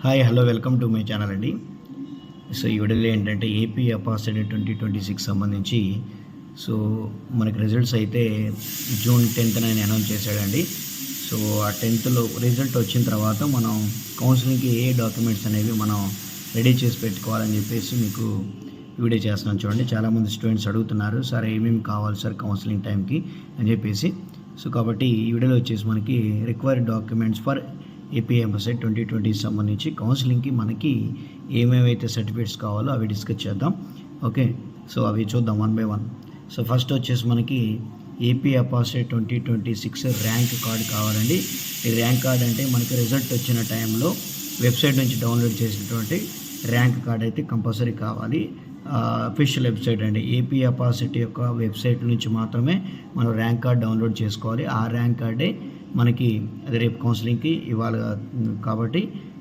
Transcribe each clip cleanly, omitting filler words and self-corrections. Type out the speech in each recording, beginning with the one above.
Hi hello welcome to my channel అండి. So ఈ వీడియోలో ఏంటంటే ఏపీ అపాసిటీ 2026 సంబంధించి సో మనకి రిజల్ట్స్ అయితే జూన్ 10th ఆయన అనౌన్స్ చేశాడండి. సో ఆ 10th రిజల్ట్ వచ్చిన తర్వాత మనం కౌన్సిలింగ్కి ఏ డాక్యుమెంట్స్ అనేవి మనం రెడీ చేసి పెట్టుకోవాలని చెప్పేసి మీకు వీడియో చేస్తున్నాను చూడండి. చాలామంది స్టూడెంట్స్ అడుగుతున్నారు, సార్ ఏమేమి కావాలి సార్ కౌన్సిలింగ్ టైంకి అని చెప్పేసి. సో కాబట్టి ఈ వీడియోలో వచ్చేసి మనకి రిక్వైర్డ్ డాక్యుమెంట్స్ ఫర్ ఏపీ ఎంపసెట్ 2020 సంబంధించి కౌన్సిలింగ్కి మనకి ఏమేమైతే సర్టిఫికేట్స్ కావాలో అవి డిస్కస్ చేద్దాం. ఓకే, సో అవి చూద్దాం one by one. So first వచ్చేసి మనకి ఏపీ అపాసిటీ 2026 ర్యాంక్ కార్డ్ కావాలండి. ఈ ర్యాంక్ కార్డ్ అంటే మనకి రిజల్ట్ వచ్చిన టైంలో వెబ్సైట్ నుంచి డౌన్లోడ్ చేసినటువంటి ర్యాంక్ కార్డ్ అయితే కంపల్సరీ కావాలి. అఫీషియల్ వెబ్సైట్ అండి, ఏపీ అపాసిటీ యొక్క వెబ్సైట్ నుంచి మాత్రమే మనం ర్యాంక్ కార్డ్ డౌన్లోడ్ చేసుకోవాలి. ఆ ర్యాంక్ కార్డే మనకి అది రేపు కౌన్సిలింగ్కి ఇవ్వాలి కాబట్టి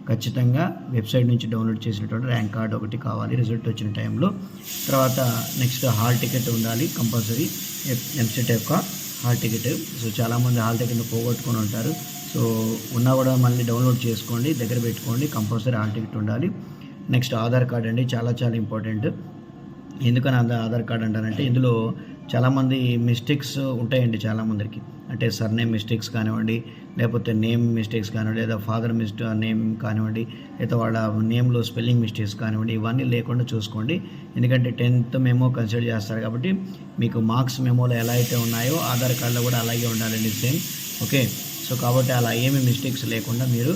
ఖచ్చితంగా వెబ్సైట్ నుంచి డౌన్లోడ్ చేసినటువంటి ర్యాంక్ కార్డ్ ఒకటి కావాలి రిజల్ట్ వచ్చిన టైంలో. తర్వాత నెక్స్ట్ హాల్ టికెట్ ఉండాలి కంపల్సరీ, ఎంసెట్ యొక్క హాల్ టికెట్. సో చాలామంది హాల్ టికెట్ని పోగొట్టుకొని ఉంటారు. సో ఉన్నా కూడా మళ్ళీ డౌన్లోడ్ చేసుకోండి, దగ్గర పెట్టుకోండి, కంపల్సరీ హాల్ టికెట్ ఉండాలి. నెక్స్ట్ ఆధార్ కార్డ్ అండి, చాలా ఇంపార్టెంట్. ఎందుకని ఆధార్ కార్డ్ అంటారంటే ఇందులో చాలామంది మిస్టేక్స్ ఉంటాయండి చాలామందికి. అంటే సర్నేమ్ మిస్టేక్స్ కానివ్వండి, లేకపోతే నేమ్ మిస్టేక్స్ కానివ్వండి, లేదా ఫాదర్ నేమ్ కానివ్వండి, లేదా వాళ్ళ నేమ్లో స్పెల్లింగ్ మిస్టేక్స్ కానివ్వండి, ఇవన్నీ లేకుండా చూసుకోండి. ఎందుకంటే 10th మెమో కన్సిడర్ చేస్తారు కాబట్టి మీకు మార్క్స్ మెమోలో ఎలా అయితే ఉన్నాయో ఆధార్ కార్డులో కూడా అలాగే ఉండాలండి, సేమ్. ఓకే, సో కాబట్టి అలా ఏమి మిస్టేక్స్ లేకుండా మీరు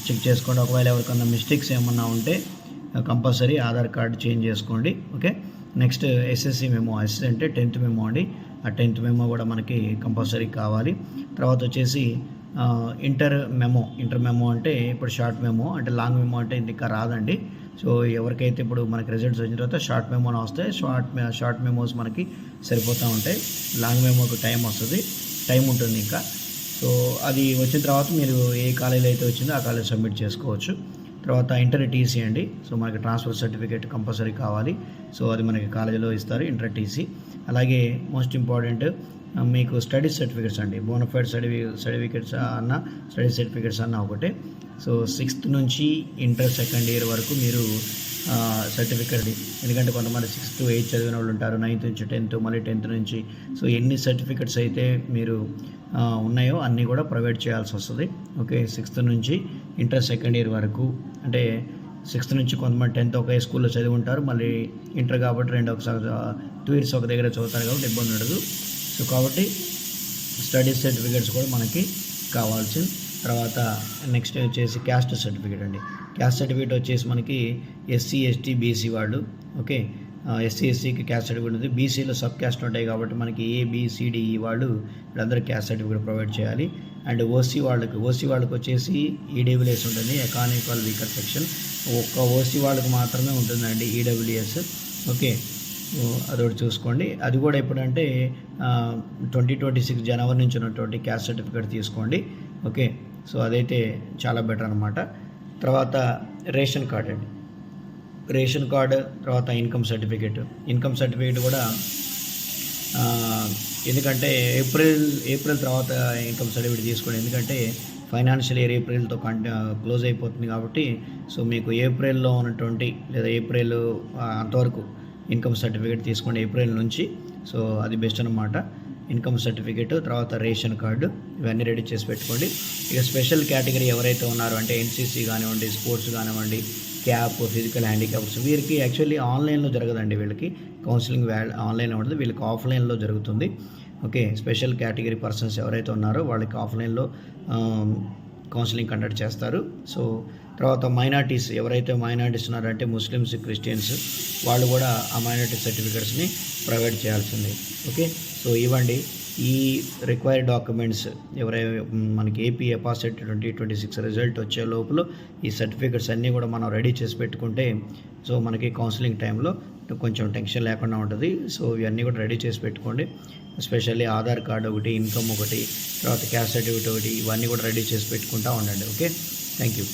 చెక్ చేసుకోండి. ఒకవేళ ఎవరికన్నా మిస్టేక్స్ ఏమన్నా ఉంటే కంపల్సరీ ఆధార్ కార్డు చేంజ్ చేసుకోండి. Okay, next SSC memo, SSC అంటే 10th మెమో అండి. ఆ 10th మెమో కూడా మనకి కంపల్సరీ కావాలి. తర్వాత వచ్చేసి ఇంటర్ మెమో అంటే ఇప్పుడు షార్ట్ మెమో, అంటే లాంగ్ మెమో అంటే ఇంకా రాదండి. సో ఎవరికైతే ఇప్పుడు మనకి రిజల్ట్స్ వచ్చిన తర్వాత షార్ట్ మెమోని వస్తాయి, షార్ట్ మెమోస్ మనకి సరిపోతూ ఉంటాయి. లాంగ్ మెమోకి టైం ఉంటుంది ఇంకా. సో అది వచ్చిన తర్వాత మీరు ఏ కాలేజీలో అయితే వచ్చిందో ఆ కాలేజ్ సబ్మిట్ చేసుకోవచ్చు. తర్వాత ఇంటర్ టీసీ అండి. సో మనకి ట్రాన్స్ఫర్ సర్టిఫికేట్ కంపల్సరీ కావాలి. సో అది మనకి కాలేజీలో ఇస్తారు, ఇంటర్ టీసీ. అలాగే మోస్ట్ ఇంపార్టెంట్ మీకు స్టడీ సర్టిఫికేట్స్ అండి, బోనఫైడ్ సర్టిఫికేట్స్ స్టడీ సర్టిఫికేట్స్ అన్న ఒకటే. సో 6th నుంచి ఇంటర్ సెకండ్ ఇయర్ వరకు మీరు సర్టిఫికేట్, ఎందుకంటే కొంతమంది 6th to 8th చదివిన వాళ్ళు ఉంటారు, 9th నుంచి 10th, మళ్ళీ 10th నుంచి. సో ఎన్ని సర్టిఫికేట్స్ అయితే మీరు ఉన్నాయో అన్నీ కూడా ప్రొవైడ్ చేయాల్సి వస్తుంది. ఓకే, 6th నుంచి ఇంటర్ సెకండ్ ఇయర్ వరకు, అంటే 6th నుంచి కొంతమంది 10th ఒకే స్కూల్లో చదివి ఉంటారు, మళ్ళీ ఇంటర్ కాబట్టి 2 years ఒక దగ్గర చదువుతారు కాబట్టి ఇబ్బంది ఉండదు. సో కాబట్టి స్టడీ సర్టిఫికేట్స్ కూడా మనకి కావాల్సింది. తర్వాత నెక్స్ట్ వచ్చేసి క్యాస్ట్ సర్టిఫికేట్ అండి. క్యాస్ట్ సర్టిఫికేట్ వచ్చేసి మనకి ఎస్సీ ఎస్టీ బీసీ వాళ్ళు, ఓకే, ఎస్సీ ఎస్సీకి క్యాస్ట్ సర్టిఫికేట్ ఉంది. బీసీలో సబ్ క్యాస్ట్ ఉంటాయి కాబట్టి మనకి ఏబిసిడిఈ వాళ్ళు వీళ్ళందరూ క్యాస్ట్ సర్టిఫికేట్ ప్రొవైడ్ చేయాలి. అండ్ ఓసీ వాళ్ళకి వచ్చేసి ఈడబ్ల్యూఎస్ ఉంటుంది, ఎకానమికల్ వీకర్ సెక్షన్. ఒక్క ఓసీ వాళ్ళకి మాత్రమే ఉంటుందండి ఈడబ్ల్యూఎస్. ఓకే, అదొకటి చూసుకోండి. అది కూడా ఎప్పుడంటే 2026 జనవరి నుంచి ఉన్నటువంటి క్యాస్ట్ సర్టిఫికేట్ తీసుకోండి. ఓకే, సో అదైతే చాలా బెటర్ అనమాట. తర్వాత రేషన్ కార్డ్ అండి, రేషన్ కార్డు. తర్వాత ఇన్కమ్ సర్టిఫికేట్ కూడా ఎందుకంటే ఏప్రిల్ తర్వాత ఇన్కమ్ సర్టిఫికేట్ తీసుకోండి, ఎందుకంటే ఫైనాన్షియల్ ఇయర్ ఏప్రిల్తో క్లోజ్ అయిపోతుంది కాబట్టి. సో మీకు ఏప్రిల్లో ఉన్నటువంటి లేదా ఏప్రిల్ అంతవరకు ఇన్కమ్ సర్టిఫికేట్ తీసుకోండి, ఏప్రిల్ నుంచి. సో అది బెస్ట్ అనమాట, ఇన్కమ్ సర్టిఫికేట్. తర్వాత రేషన్ కార్డు, ఇవన్నీ రెడీ చేసి పెట్టుకోండి. ఇక స్పెషల్ కేటగిరీ ఎవరైతే ఉన్నారో అంటే ఎన్సీసీ కానివ్వండి, స్పోర్ట్స్ కానివ్వండి, క్యాప్, ఫిజికల్ హ్యాండిక్యాప్స్, వీరికి యాక్చువల్లీ ఆన్లైన్లో జరగదండి. వీళ్ళకి కౌన్సిలింగ్ ఆన్లైన్లో ఉంటుంది, వీళ్ళకి ఆఫ్లైన్లో జరుగుతుంది. ఓకే, స్పెషల్ కేటగిరీ పర్సన్స్ ఎవరైతే ఉన్నారో వాళ్ళకి ఆఫ్లైన్లో కౌన్సిలింగ్ కండక్ట్ చేస్తారు. సో తర్వాత మైనార్టీస్ ఎవరైతే మైనార్టీస్ ఉన్నారంటే ముస్లిమ్స్, క్రిస్టియన్స్, వాళ్ళు కూడా ఆ మైనార్టీ సర్టిఫికేట్స్ని ప్రొవైడ్ చేయాల్సింది. ఓకే, సో ఇవ్వండి ఈ రిక్వైర్డ్ డాక్యుమెంట్స్. మనకి ఏపీ అపాసిటీ 2026 రిజల్ట్ వచ్చే లోపల ఈ సర్టిఫికేట్స్ అన్నీ కూడా మనం రెడీ చేసి పెట్టుకుంటే సో మనకి కౌన్సిలింగ్ టైంలో కొంచెం టెన్షన్ లేకుండా ఉంటుంది. సో ఇవన్నీ కూడా రెడీ చేసి పెట్టుకోండి. ఎస్పెషల్లీ ఆధార్ కార్డు ఒకటి, ఇన్కమ్ ఒకటి, తర్వాత క్యాస్ట్ సర్టిఫికేట్ ఒకటి, ఇవన్నీ కూడా రెడీ చేసి పెట్టుకుంటూ ఉండండి. Okay, thank you.